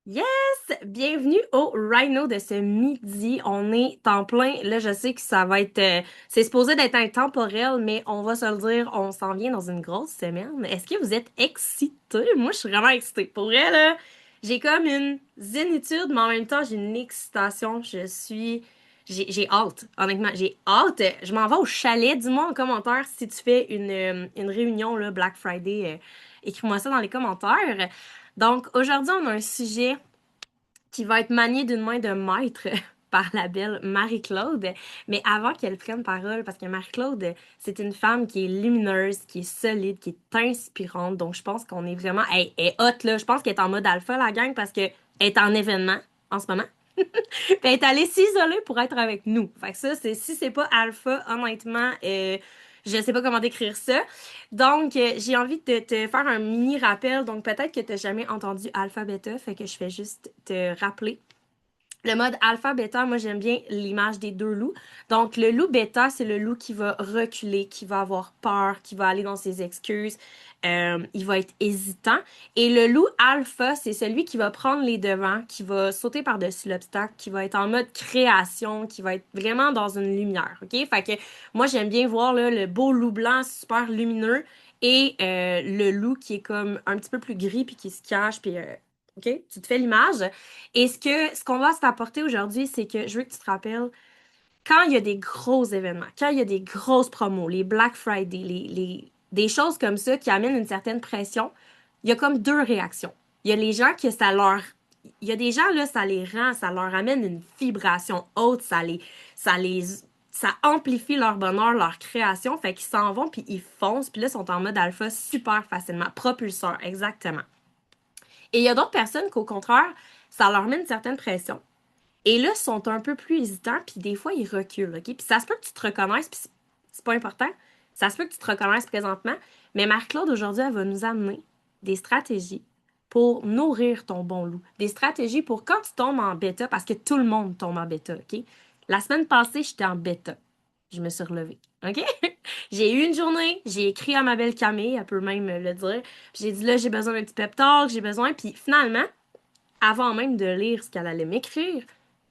Yes! Bienvenue au Rhino de ce midi. On est en plein. Là, je sais que ça va être. C'est supposé d'être intemporel, mais on va se le dire, on s'en vient dans une grosse semaine. Est-ce que vous êtes excités? Moi, je suis vraiment excitée. Pour vrai, là, j'ai comme une zénitude, mais en même temps, j'ai une excitation. J'ai hâte, honnêtement. J'ai hâte. Je m'en vais au chalet. Dis-moi en commentaire si tu fais une réunion, là, Black Friday. Écris-moi ça dans les commentaires. Donc, aujourd'hui, on a un sujet qui va être manié d'une main de maître par la belle Marie-Claude. Mais avant qu'elle prenne parole, parce que Marie-Claude, c'est une femme qui est lumineuse, qui est solide, qui est inspirante. Donc, je pense qu'on est vraiment... Elle est hot, là. Je pense qu'elle est en mode alpha, la gang, parce que elle est en événement en ce moment. Puis elle est allée s'isoler pour être avec nous. Fait que ça, si c'est pas alpha, honnêtement, je sais pas comment décrire ça. Donc, j'ai envie de te faire un mini rappel. Donc, peut-être que t'as jamais entendu alpha beta, fait que je fais juste te rappeler. Le mode alpha-bêta, moi j'aime bien l'image des deux loups. Donc le loup bêta, c'est le loup qui va reculer, qui va avoir peur, qui va aller dans ses excuses, il va être hésitant. Et le loup alpha, c'est celui qui va prendre les devants, qui va sauter par-dessus l'obstacle, qui va être en mode création, qui va être vraiment dans une lumière, ok? Fait que moi j'aime bien voir là, le beau loup blanc super lumineux et le loup qui est comme un petit peu plus gris puis qui se cache puis ok? Tu te fais l'image. Et ce qu'on va t'apporter aujourd'hui, c'est que je veux que tu te rappelles, quand il y a des gros événements, quand il y a des grosses promos, les Black Friday, des choses comme ça qui amènent une certaine pression, il y a comme deux réactions. Il y a les gens que ça leur... Il y a des gens, là, ça les rend, ça leur amène une vibration haute, ça les, ça amplifie leur bonheur, leur création, fait qu'ils s'en vont, puis ils foncent, puis là, ils sont en mode alpha super facilement. Propulseur, exactement. Et il y a d'autres personnes qu'au contraire, ça leur met une certaine pression. Et là, ils sont un peu plus hésitants, puis des fois, ils reculent, OK? Puis ça se peut que tu te reconnaisses, puis c'est pas important. Ça se peut que tu te reconnaisses présentement, mais Marc-Claude, aujourd'hui, elle va nous amener des stratégies pour nourrir ton bon loup. Des stratégies pour quand tu tombes en bêta, parce que tout le monde tombe en bêta, OK? La semaine passée, j'étais en bêta. Je me suis relevée, OK? J'ai eu une journée, j'ai écrit à ma belle Camille, elle peut même le dire. Puis j'ai dit là, j'ai besoin d'un petit pep talk, j'ai besoin. Puis finalement, avant même de lire ce qu'elle allait m'écrire,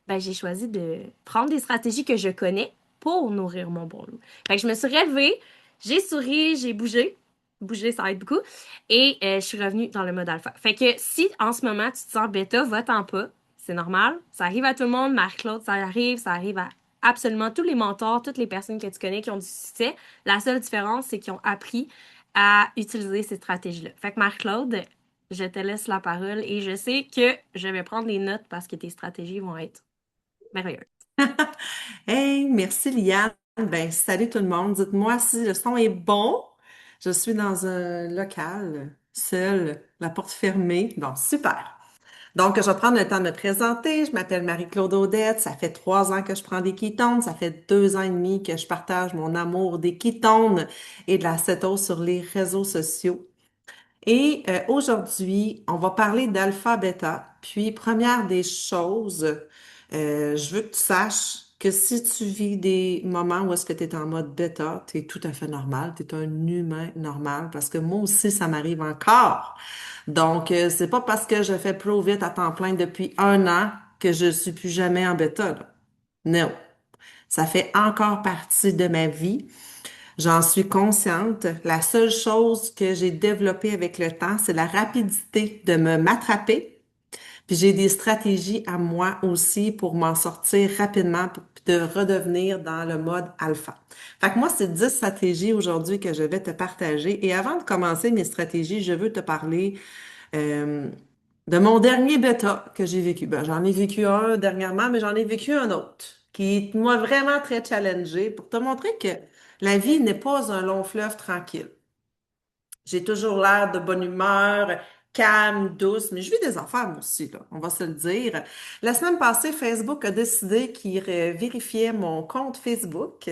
ben, j'ai choisi de prendre des stratégies que je connais pour nourrir mon bon loup. Fait que je me suis relevée, j'ai souri, j'ai bougé. Bouger, ça aide beaucoup. Et je suis revenue dans le mode alpha. Fait que si en ce moment tu te sens bêta, va-t'en pas. C'est normal. Ça arrive à tout le monde. Marc-Claude, ça arrive à absolument tous les mentors, toutes les personnes que tu connais qui ont du succès. La seule différence, c'est qu'ils ont appris à utiliser ces stratégies-là. Fait que Marc-Claude, je te laisse la parole et je sais que je vais prendre des notes parce que tes stratégies vont être merveilleuses. Hey, merci Liane. Ben, salut tout le monde. Dites-moi si le son est bon. Je suis dans un local, seul, la porte fermée. Bon, super. Donc, je vais prendre le temps de me présenter. Je m'appelle Marie-Claude Audette. Ça fait 3 ans que je prends des ketones. Ça fait 2 ans et demi que je partage mon amour des ketones et de la cétose sur les réseaux sociaux. Et aujourd'hui, on va parler d'alpha-bêta. Puis, première des choses, je veux que tu saches que si tu vis des moments où est-ce que tu es en mode bêta, tu es tout à fait normal, tu es un humain normal, parce que moi aussi, ça m'arrive encore. Donc, c'est pas parce que je fais Pro vite à temps plein depuis 1 an que je suis plus jamais en bêta, là. Non. Ça fait encore partie de ma vie. J'en suis consciente. La seule chose que j'ai développée avec le temps, c'est la rapidité de me m'attraper. Puis j'ai des stratégies à moi aussi pour m'en sortir rapidement, pour de redevenir dans le mode alpha. Fait que moi, c'est 10 stratégies aujourd'hui que je vais te partager. Et avant de commencer mes stratégies, je veux te parler euh, de mon dernier bêta que j'ai vécu. Ben, j'en ai vécu un dernièrement, mais j'en ai vécu un autre qui m'a vraiment très challengée pour te montrer que la vie n'est pas un long fleuve tranquille. J'ai toujours l'air de bonne humeur, calme, douce, mais je vis des affaires moi aussi, là, on va se le dire. La semaine passée, Facebook a décidé qu'il vérifiait mon compte Facebook.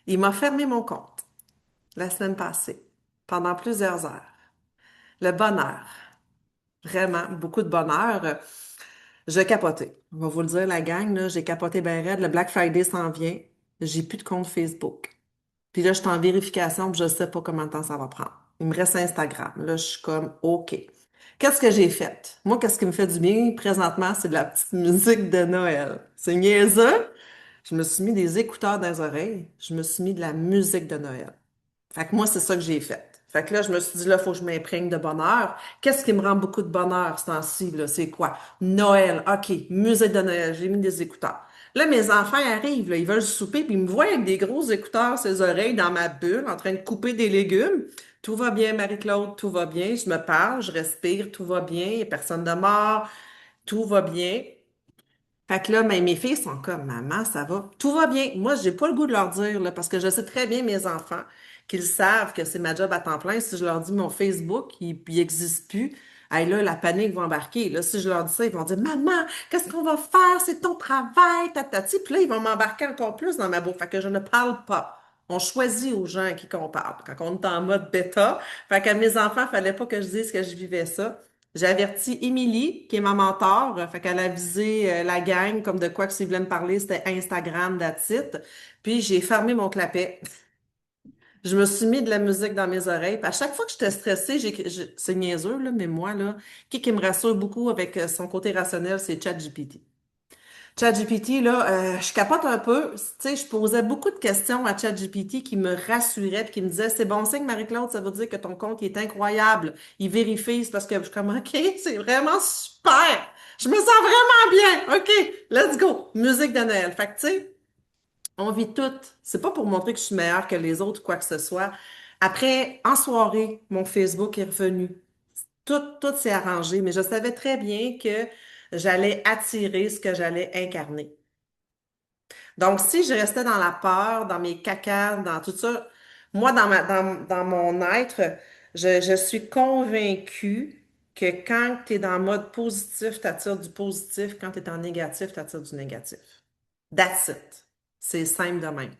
Il m'a fermé mon compte la semaine passée, pendant plusieurs heures. Le bonheur, vraiment beaucoup de bonheur. Je capotais. On va vous le dire, la gang, là, j'ai capoté ben raide. Le Black Friday s'en vient. J'ai plus de compte Facebook. Puis là, je suis en vérification, puis je sais pas combien de temps ça va prendre. Il me reste Instagram. Là, je suis comme OK. Qu'est-ce que j'ai fait? Moi, qu'est-ce qui me fait du bien présentement, c'est de la petite musique de Noël. C'est niaiseux. Je me suis mis des écouteurs dans les oreilles. Je me suis mis de la musique de Noël. Fait que moi, c'est ça que j'ai fait. Fait que là, je me suis dit, là, il faut que je m'imprègne de bonheur. Qu'est-ce qui me rend beaucoup de bonheur ce temps-ci, là? C'est quoi? Noël. OK, musique de Noël. J'ai mis des écouteurs. Là, mes enfants arrivent, là, ils veulent souper, puis ils me voient avec des gros écouteurs, ces oreilles, dans ma bulle, en train de couper des légumes. Tout va bien, Marie-Claude, tout va bien. Je me parle, je respire, tout va bien. Il n'y a personne de mort, tout va bien. Fait que là, mes filles sont comme, maman, ça va. Tout va bien. Moi, j'ai pas le goût de leur dire, là, parce que je sais très bien, mes enfants, qu'ils savent que c'est ma job à temps plein. Si je leur dis mon Facebook, il existe plus. Hey, là, la panique va embarquer. Là, si je leur dis ça, ils vont dire, maman, qu'est-ce qu'on va faire? C'est ton travail, tatati. Puis là, ils vont m'embarquer encore plus dans ma bouffe. Fait que je ne parle pas. On choisit aux gens à qui qu'on parle. Quand on est en mode bêta, fait qu'à mes enfants, fallait pas que je dise que je vivais ça. J'ai averti Émilie, qui est ma mentor, fait qu'elle a visé la gang comme de quoi que s'ils voulaient me parler, c'était Instagram, that's it. Puis j'ai fermé mon clapet. Je me suis mis de la musique dans mes oreilles. Puis à chaque fois que j'étais stressée, c'est niaiseux, là, mais moi, là, qui me rassure beaucoup avec son côté rationnel, c'est ChatGPT. ChatGPT, là, je capote un peu. Tu sais, je posais beaucoup de questions à ChatGPT qui me rassuraient puis qui me disaient, c'est bon signe, Marie-Claude, ça veut dire que ton compte il est incroyable. Il vérifie, c'est parce que je suis comme, OK, c'est vraiment super. Je me sens vraiment bien. OK, let's go. Musique de Noël. Fait que, tu sais, on vit toutes. C'est pas pour montrer que je suis meilleure que les autres ou quoi que ce soit. Après, en soirée, mon Facebook est revenu. Tout s'est arrangé, mais je savais très bien que j'allais attirer ce que j'allais incarner. Donc, si je restais dans la peur, dans mes cacas, dans tout ça, moi, dans mon être, je suis convaincue que quand tu es dans le mode positif, tu attires du positif. Quand tu es en négatif, tu attires du négatif. That's it. C'est simple de même.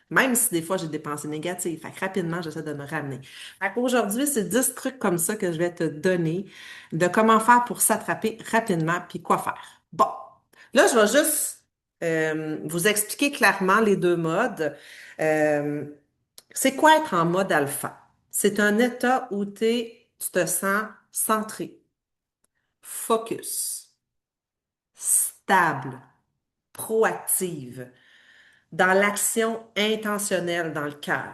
Même si des fois j'ai des pensées négatives. Fait que rapidement, j'essaie de me ramener. Fait qu'aujourd'hui, c'est 10 trucs comme ça que je vais te donner de comment faire pour s'attraper rapidement puis quoi faire. Bon. Là, je vais juste vous expliquer clairement les deux modes. Euh, c'est quoi être en mode alpha? C'est un état où tu te sens centré, focus, stable, proactive, dans l'action intentionnelle dans le cœur,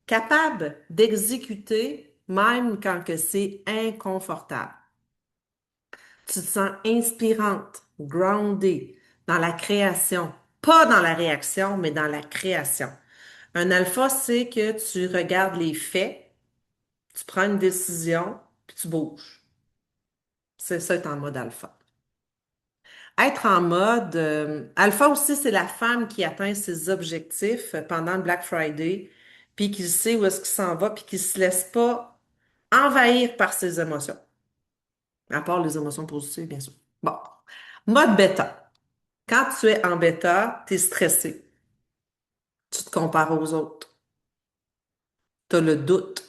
capable d'exécuter même quand que c'est inconfortable. Tu te sens inspirante, grounded dans la création, pas dans la réaction, mais dans la création. Un alpha, c'est que tu regardes les faits, tu prends une décision, puis tu bouges. C'est ça, être en mode alpha. Être en mode alpha aussi, c'est la femme qui atteint ses objectifs pendant le Black Friday, puis qui sait où est-ce qu'il s'en va, puis qui se laisse pas envahir par ses émotions. À part les émotions positives, bien sûr. Bon. Mode bêta. Quand tu es en bêta, tu es stressé. Tu te compares aux autres. Tu as le doute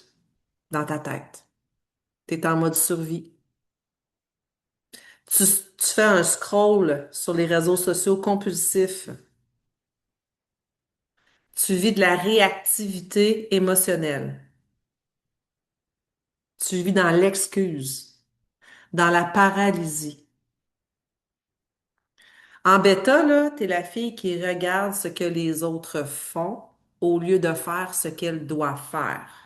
dans ta tête. Tu es en mode survie. Tu fais un scroll sur les réseaux sociaux compulsif. Tu vis de la réactivité émotionnelle. Tu vis dans l'excuse, dans la paralysie. En bêta, là, t'es la fille qui regarde ce que les autres font au lieu de faire ce qu'elle doit faire.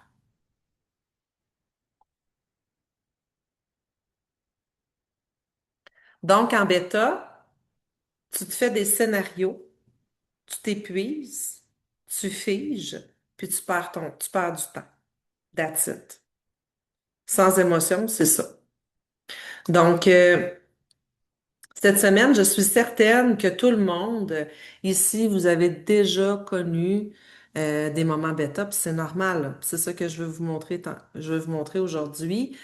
Donc, en bêta, tu te fais des scénarios, tu t'épuises, tu figes, puis tu perds du temps. That's it. Sans émotion, c'est ça. Donc, cette semaine, je suis certaine que tout le monde ici, vous avez déjà connu des moments bêta, puis c'est normal, là. C'est ça que je veux vous montrer, je veux vous montrer aujourd'hui.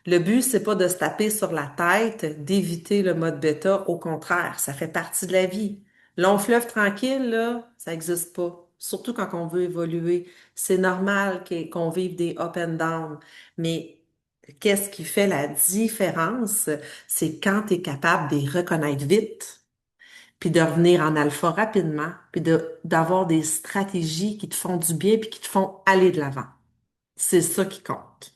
Le but, c'est pas de se taper sur la tête, d'éviter le mode bêta. Au contraire, ça fait partie de la vie. Long fleuve tranquille, là, ça n'existe pas. Surtout quand on veut évoluer. C'est normal qu'on vive des up and down. Mais qu'est-ce qui fait la différence? C'est quand tu es capable de les reconnaître vite, puis de revenir en alpha rapidement, puis d'avoir des stratégies qui te font du bien, puis qui te font aller de l'avant. C'est ça qui compte.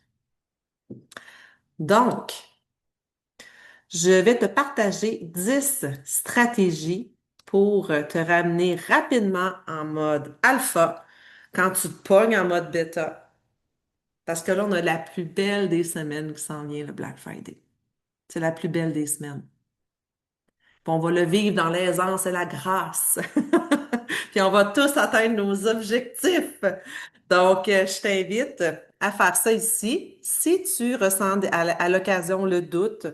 Donc, Je vais te partager 10 stratégies pour te ramener rapidement en mode alpha quand tu te pognes en mode bêta. Parce que là, on a la plus belle des semaines qui s'en vient, le Black Friday. C'est la plus belle des semaines. Puis on va le vivre dans l'aisance et la grâce. Puis on va tous atteindre nos objectifs. Donc, je t'invite à faire ça ici. Si tu ressens à l'occasion le doute,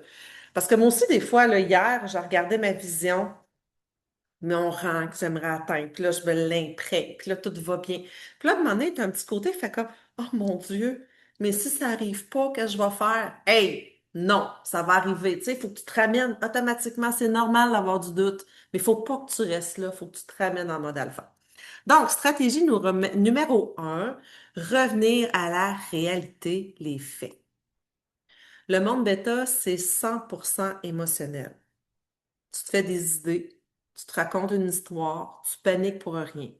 parce que moi aussi, des fois, là, hier, je regardais ma vision, mon rang que j'aimerais atteindre. Puis là, je me l'imprègne. Puis là, tout va bien. Puis là, à un moment donné, t'as un petit côté qui fait comme, oh mon Dieu, mais si ça arrive pas, qu'est-ce que je vais faire? Hey, non, ça va arriver. Tu sais, il faut que tu te ramènes automatiquement. C'est normal d'avoir du doute, mais il faut pas que tu restes là. Il faut que tu te ramènes en mode alpha. Donc, stratégie numéro un, revenir à la réalité, les faits. Le monde bêta, c'est 100% émotionnel. Tu te fais des idées, tu te racontes une histoire, tu paniques pour rien.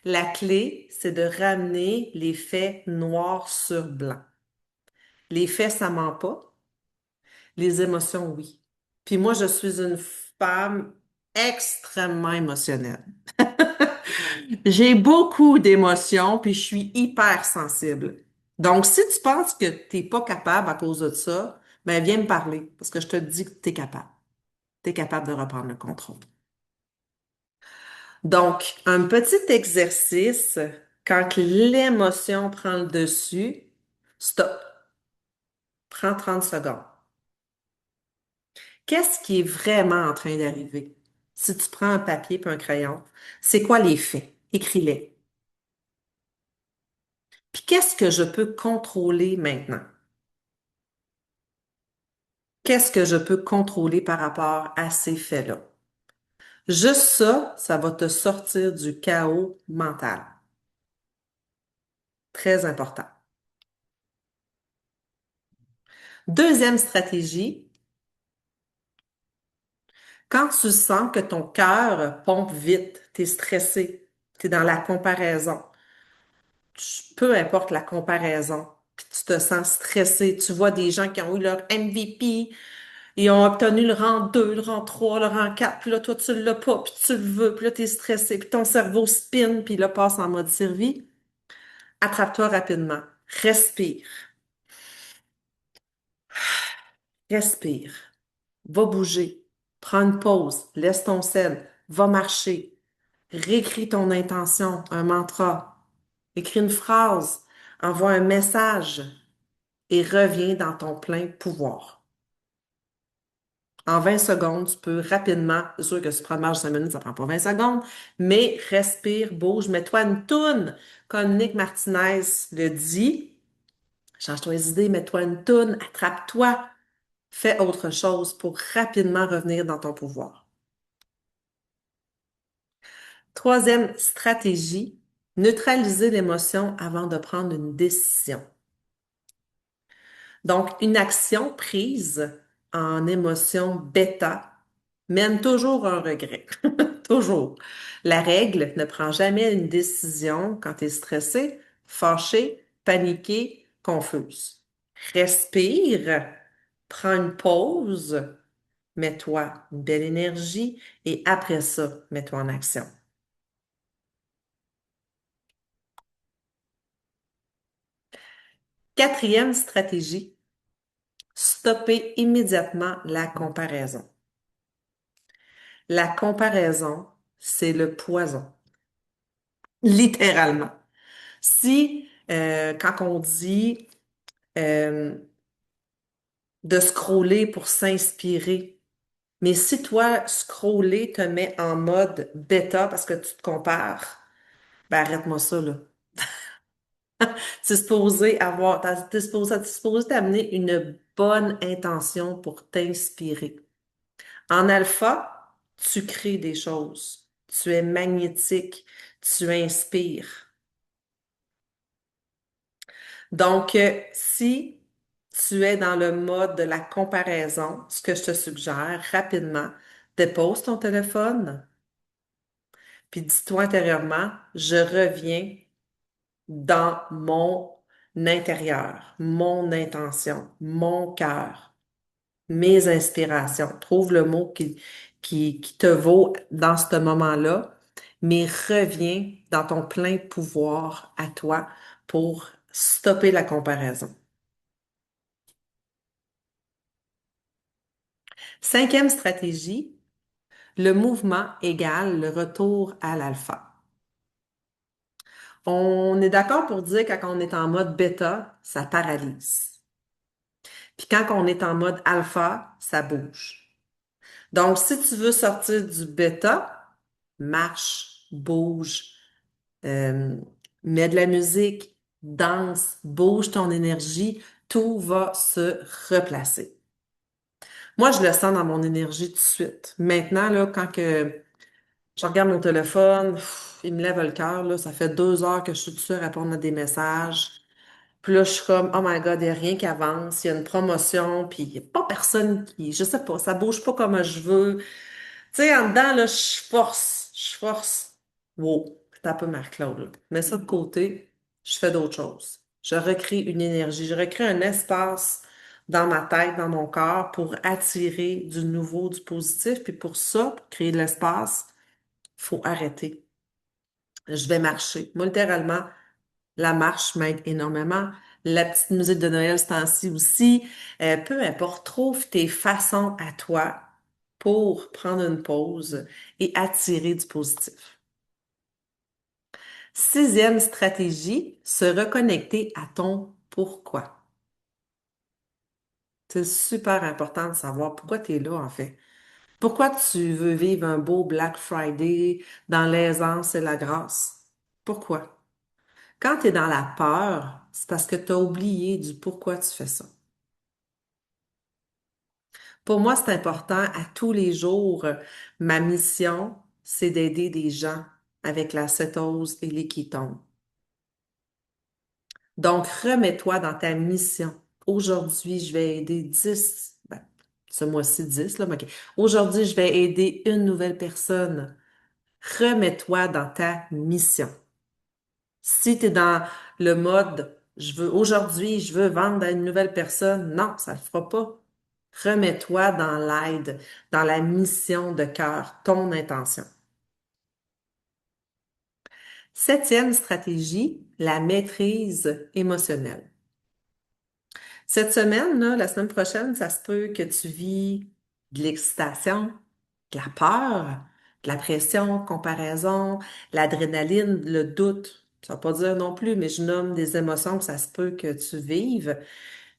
La clé, c'est de ramener les faits noir sur blanc. Les faits, ça ment pas. Les émotions, oui. Puis moi, je suis une femme extrêmement émotionnelle. J'ai beaucoup d'émotions, puis je suis hyper sensible. Donc, si tu penses que t'es pas capable à cause de ça, ben viens me parler, parce que je te dis que t'es capable. T'es capable de reprendre le contrôle. Donc, un petit exercice, quand l'émotion prend le dessus, stop, prends 30 secondes. Qu'est-ce qui est vraiment en train d'arriver? Si tu prends un papier et un crayon, c'est quoi les faits? Écris-les. Puis qu'est-ce que je peux contrôler maintenant? Qu'est-ce que je peux contrôler par rapport à ces faits-là? Juste ça, ça va te sortir du chaos mental. Très important. Deuxième stratégie, quand tu sens que ton cœur pompe vite, tu es stressé, tu es dans la comparaison, peu importe la comparaison, puis tu te sens stressé, tu vois des gens qui ont eu leur MVP, ils ont obtenu le rang 2, le rang 3, le rang 4, puis là, toi, tu l'as pas, puis tu le veux, puis là, tu es stressé, puis ton cerveau spin, puis là, passe en mode survie. Attrape-toi rapidement. Respire. Respire. Va bouger. Prends une pause. Laisse ton sel. Va marcher. Réécris ton intention, un mantra. Écris une phrase. Envoie un message et reviens dans ton plein pouvoir. En 20 secondes, tu peux rapidement, c'est sûr que si tu prends une marche de 5 minutes, ça prend pas 20 secondes, mais respire, bouge, mets-toi une toune, comme Nick Martinez le dit. Change-toi les idées, mets-toi une toune, attrape-toi, fais autre chose pour rapidement revenir dans ton pouvoir. Troisième stratégie, neutraliser l'émotion avant de prendre une décision. Donc, une action prise en émotion bêta mène toujours à un regret. Toujours. La règle, ne prends jamais une décision quand tu es stressé, fâché, paniqué, confuse. Respire, prends une pause, mets-toi une belle énergie et après ça, mets-toi en action. Quatrième stratégie, stopper immédiatement la comparaison. La comparaison, c'est le poison, littéralement. Si, quand on dit euh, de scroller pour s'inspirer, mais si toi, scroller te met en mode bêta parce que tu te compares, ben arrête-moi ça, là. Tu es supposé avoir, t'es supposé t'amener une bonne intention pour t'inspirer. En alpha, tu crées des choses. Tu es magnétique. Tu inspires. Donc, si tu es dans le mode de la comparaison, ce que je te suggère rapidement, dépose ton téléphone, puis dis-toi intérieurement, je reviens dans mon intérieur, mon intention, mon cœur. mes inspirations. Trouve le mot qui te vaut dans ce moment-là, mais reviens dans ton plein pouvoir à toi pour stopper la comparaison. Cinquième stratégie, le mouvement égale le retour à l'alpha. On est d'accord pour dire que quand on est en mode bêta, ça paralyse. Puis quand on est en mode alpha, ça bouge. Donc, si tu veux sortir du bêta, marche, bouge, euh, mets de la musique, danse, bouge ton énergie, tout va se replacer. Moi, je le sens dans mon énergie tout de suite. Maintenant, là, quand que je regarde mon téléphone, il me lève le cœur, là, ça fait 2 heures que je suis dessus à répondre à des messages. Puis là, je suis comme, oh my God, il n'y a rien qui avance, il y a une promotion, puis il n'y a pas personne qui, je sais pas, ça bouge pas comme je veux. Tu sais, en dedans, là, je force. Wow, c'est un peu Marc-Claude, là. Mets ça de côté, je fais d'autres choses. Je recrée une énergie, je recrée un espace dans ma tête, dans mon corps pour attirer du nouveau, du positif. Puis pour ça, pour créer de l'espace, il faut arrêter. Je vais marcher. Moi, littéralement, la marche m'aide énormément. La petite musique de Noël, ce temps-ci aussi. Peu importe, trouve tes façons à toi pour prendre une pause et attirer du positif. Sixième stratégie, se reconnecter à ton pourquoi. C'est super important de savoir pourquoi tu es là, en fait. Pourquoi tu veux vivre un beau Black Friday dans l'aisance et la grâce? Pourquoi? Quand tu es dans la peur, c'est parce que tu as oublié du pourquoi tu fais ça. Pour moi, c'est important à tous les jours. Ma mission, c'est d'aider des gens avec la cétose et les ketones. Donc, remets-toi dans ta mission. Aujourd'hui, je vais aider 10, ce mois-ci 10, là, mais OK. Aujourd'hui, je vais aider une nouvelle personne. Remets-toi dans ta mission. Si tu es dans le mode, aujourd'hui, je veux vendre à une nouvelle personne, non, ça ne le fera pas. Remets-toi dans l'aide, dans la mission de cœur, ton intention. Septième stratégie, la maîtrise émotionnelle. Cette semaine, là, la semaine prochaine, ça se peut que tu vis de l'excitation, de la peur, de la pression, comparaison, l'adrénaline, le doute. Ça ne veut pas dire non plus, mais je nomme des émotions que ça se peut que tu vives.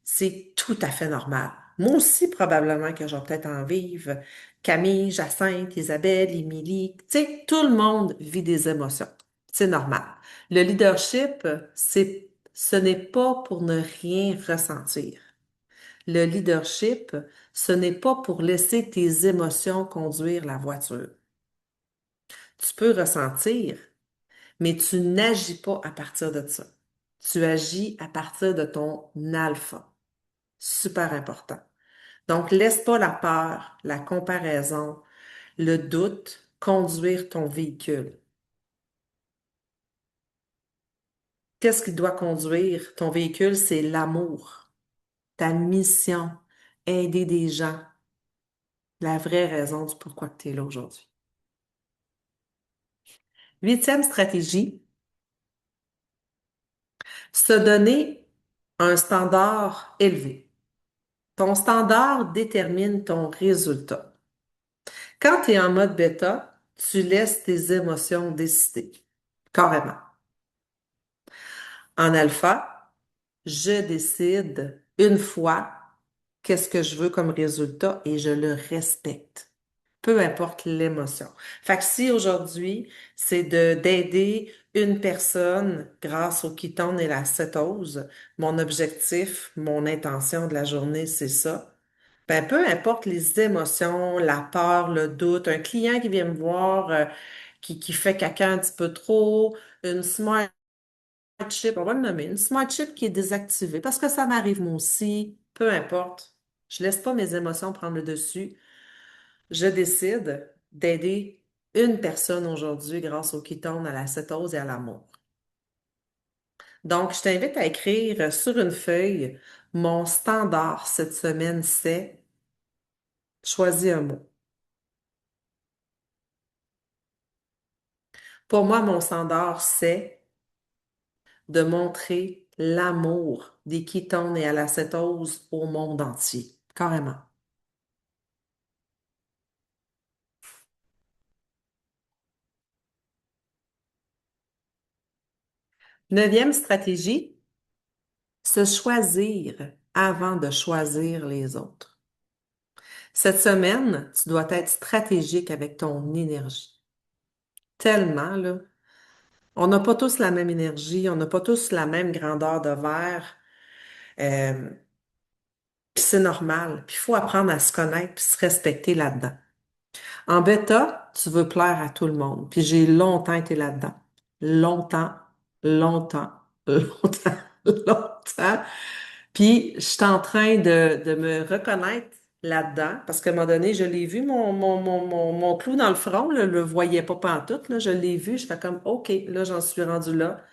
C'est tout à fait normal. Moi aussi, probablement que je vais peut-être en vivre. Camille, Jacinthe, Isabelle, Émilie, tu sais, tout le monde vit des émotions. C'est normal. Le leadership, ce n'est pas pour ne rien ressentir. Le leadership, ce n'est pas pour laisser tes émotions conduire la voiture. Tu peux ressentir, mais tu n'agis pas à partir de ça. Tu agis à partir de ton alpha. Super important. Donc, laisse pas la peur, la comparaison, le doute conduire ton véhicule. Qu'est-ce qui doit conduire ton véhicule? C'est l'amour, ta mission, aider des gens, la vraie raison du pourquoi tu es là aujourd'hui. Huitième stratégie, se donner un standard élevé. Ton standard détermine ton résultat. Quand tu es en mode bêta, tu laisses tes émotions décider. Carrément. En alpha, je décide une fois qu'est-ce que je veux comme résultat et je le respecte. Peu importe l'émotion. Fait que si aujourd'hui, c'est d'aider une personne grâce au ketone et la cétose, mon objectif, mon intention de la journée, c'est ça. Ben, peu importe les émotions, la peur, le doute, un client qui vient me voir, qui fait caca un petit peu trop, une smart chip, on va le nommer, une smart chip qui est désactivée, parce que ça m'arrive moi aussi, peu importe. Je laisse pas mes émotions prendre le dessus. Je décide d'aider une personne aujourd'hui grâce au ketone, à la cétose et à l'amour. Donc, je t'invite à écrire sur une feuille, mon standard cette semaine, c'est, Choisis un mot. Pour moi, mon standard, c'est de montrer l'amour des ketones et à l'acétose au monde entier. Carrément. Neuvième stratégie, se choisir avant de choisir les autres. Cette semaine, tu dois être stratégique avec ton énergie. Tellement, là. On n'a pas tous la même énergie, on n'a pas tous la même grandeur de verre. Euh, Puis c'est normal. Puis il faut apprendre à se connaître puis se respecter là-dedans. En bêta, tu veux plaire à tout le monde. Puis j'ai longtemps été là-dedans. Longtemps, longtemps, longtemps, longtemps. Puis je suis en train de me reconnaître là-dedans parce qu'à un moment donné, je l'ai vu, mon clou dans le front, là, le voyais pas pantoute, là, je l'ai vu, je fais comme, OK, là, j'en suis rendu là.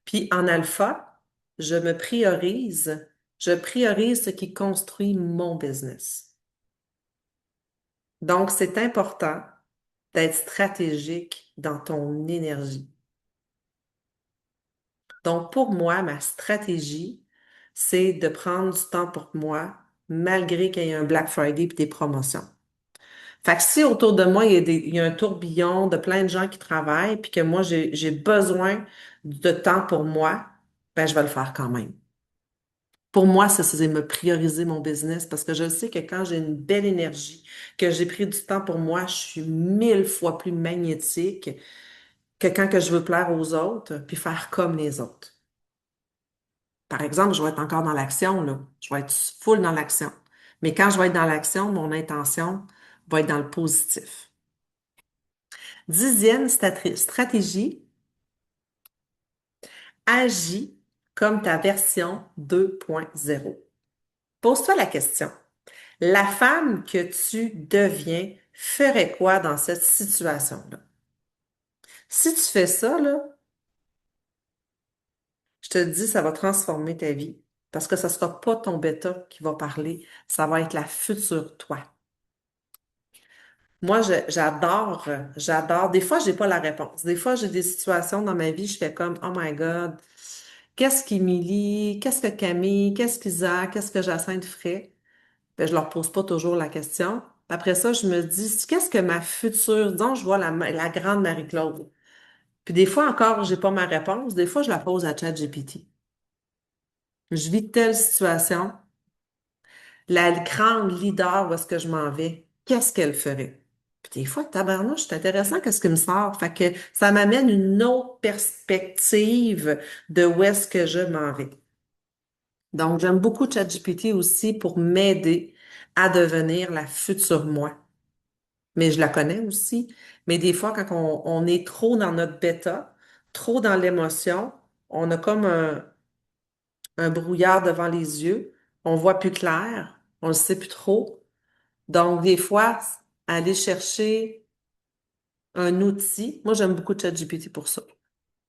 Puis en alpha, je priorise ce qui construit mon business. Donc, c'est important d'être stratégique dans ton énergie. Donc, pour moi, ma stratégie, c'est de prendre du temps pour moi, malgré qu'il y ait un Black Friday et des promotions. Fait que si autour de moi, il y a un tourbillon de plein de gens qui travaillent, puis que moi, j'ai besoin de temps pour moi, ben, je vais le faire quand même. Pour moi, ça, c'est me prioriser mon business parce que je sais que quand j'ai une belle énergie, que j'ai pris du temps pour moi, je suis 1000 fois plus magnétique que quand que je veux plaire aux autres puis faire comme les autres. Par exemple, je vais être encore dans l'action, là. Je vais être full dans l'action. Mais quand je vais être dans l'action, mon intention va être dans le positif. Dixième stratégie, agis comme ta version 2.0. Pose-toi la question. La femme que tu deviens ferait quoi dans cette situation-là? Si tu fais ça, là, je te dis, ça va transformer ta vie parce que ce ne sera pas ton bêta qui va parler, ça va être la future toi. Moi, j'adore. Des fois, j'ai pas la réponse. Des fois, j'ai des situations dans ma vie, je fais comme, oh my God, qu'est-ce qu'Émilie, qu'est-ce que Camille, qu'est-ce qu'Isaac, qu'est-ce que Jacinthe ferait? Ben, je leur pose pas toujours la question. Après ça, je me dis, qu'est-ce que ma future, disons, je vois la grande Marie-Claude. Puis des fois encore, j'ai pas ma réponse. Des fois, je la pose à ChatGPT. Je vis telle situation. La grande leader, où est-ce que je m'en vais? Qu'est-ce qu'elle ferait? Puis des fois, tabarnouche, c'est intéressant qu'est-ce qui me sort. Fait que ça m'amène une autre perspective de où est-ce que je m'en vais. Donc, j'aime beaucoup ChatGPT aussi pour m'aider à devenir la future moi. Mais je la connais aussi. Mais des fois, quand on est trop dans notre bêta, trop dans l'émotion, on a comme un brouillard devant les yeux, on voit plus clair, on ne sait plus trop. Donc, des fois, aller chercher un outil, moi j'aime beaucoup ChatGPT pour ça.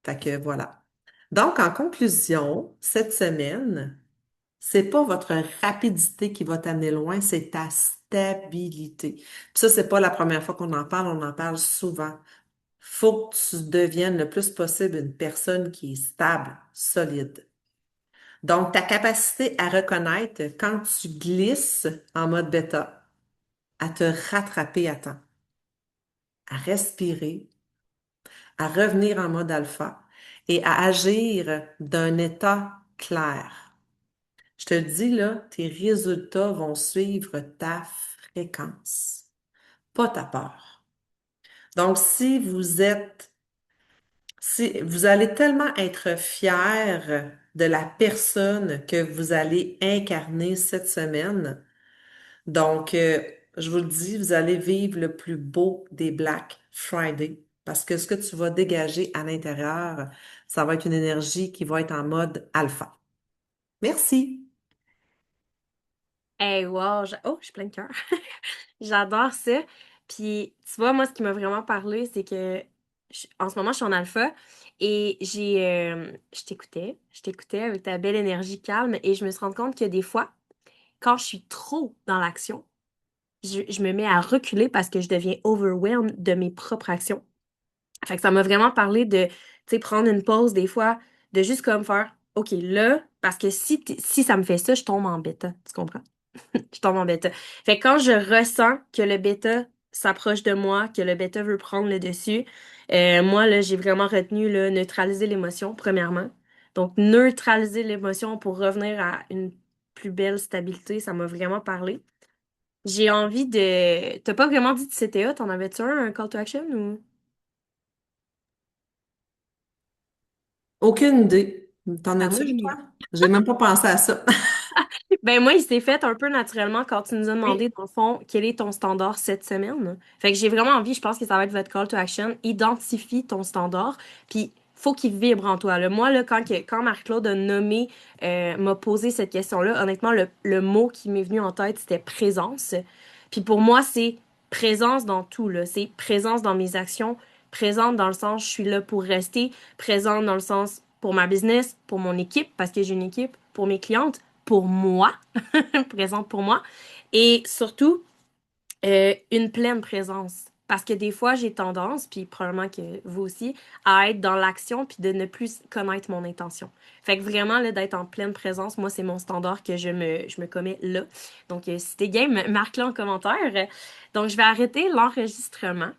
Fait que voilà. Donc, en conclusion, cette semaine, c'est pas votre rapidité qui va t'amener loin, c'est ta stabilité. Puis ça, c'est pas la première fois qu'on en parle, on en parle souvent. Faut que tu deviennes le plus possible une personne qui est stable, solide. Donc, ta capacité à reconnaître quand tu glisses en mode bêta, à te rattraper à temps, à respirer, à revenir en mode alpha et à agir d'un état clair. Je te le dis, là, tes résultats vont suivre ta fréquence, pas ta peur. Donc, si vous allez tellement être fier de la personne que vous allez incarner cette semaine, donc, je vous le dis, vous allez vivre le plus beau des Black Friday parce que ce que tu vas dégager à l'intérieur, ça va être une énergie qui va être en mode alpha. Merci. Hey, wow! Oh, je suis plein de cœur. J'adore ça. Puis, tu vois, moi, ce qui m'a vraiment parlé, c'est que en ce moment, je suis en alpha et je t'écoutais avec ta belle énergie calme et je me suis rendu compte que des fois, quand je suis trop dans l'action, je me mets à reculer parce que je deviens overwhelmed de mes propres actions. Fait que ça m'a vraiment parlé de, tu sais, prendre une pause des fois, de juste comme faire, OK, là, parce que si ça me fait ça, je tombe en bêta, tu comprends? Je tombe en bêta. Fait que quand je ressens que le bêta s'approche de moi, que le bêta veut prendre le dessus, moi, là, j'ai vraiment retenu, là, neutraliser l'émotion, premièrement. Donc, neutraliser l'émotion pour revenir à une plus belle stabilité, ça m'a vraiment parlé. J'ai envie de... T'as pas vraiment dit de CTA, t'en avais-tu un call to action ou... Aucune idée. T'en Ben as-tu moi, un, toi? J'ai même pas pensé à ça. Ben moi, il s'est fait un peu naturellement quand tu nous as demandé, Oui. dans le fond, quel est ton standard cette semaine. Fait que j'ai vraiment envie, je pense que ça va être votre call to action. Identifie ton standard, puis faut qu'il vibre en toi. Là. Moi, là, quand Marc-Claude a nommé, m'a posé cette question-là, honnêtement, le mot qui m'est venu en tête, c'était présence. Puis pour moi, c'est présence dans tout, là. C'est présence dans mes actions, présente dans le sens, je suis là pour rester, présente dans le sens pour ma business, pour mon équipe, parce que j'ai une équipe, pour mes clientes, pour moi, présente pour moi, et surtout une pleine présence. Parce que des fois, j'ai tendance, puis probablement que vous aussi, à être dans l'action puis de ne plus connaître mon intention. Fait que vraiment, là, d'être en pleine présence, moi, c'est mon standard que je me commets là. Donc, si t'es game, marque-le en commentaire. Donc, je vais arrêter l'enregistrement.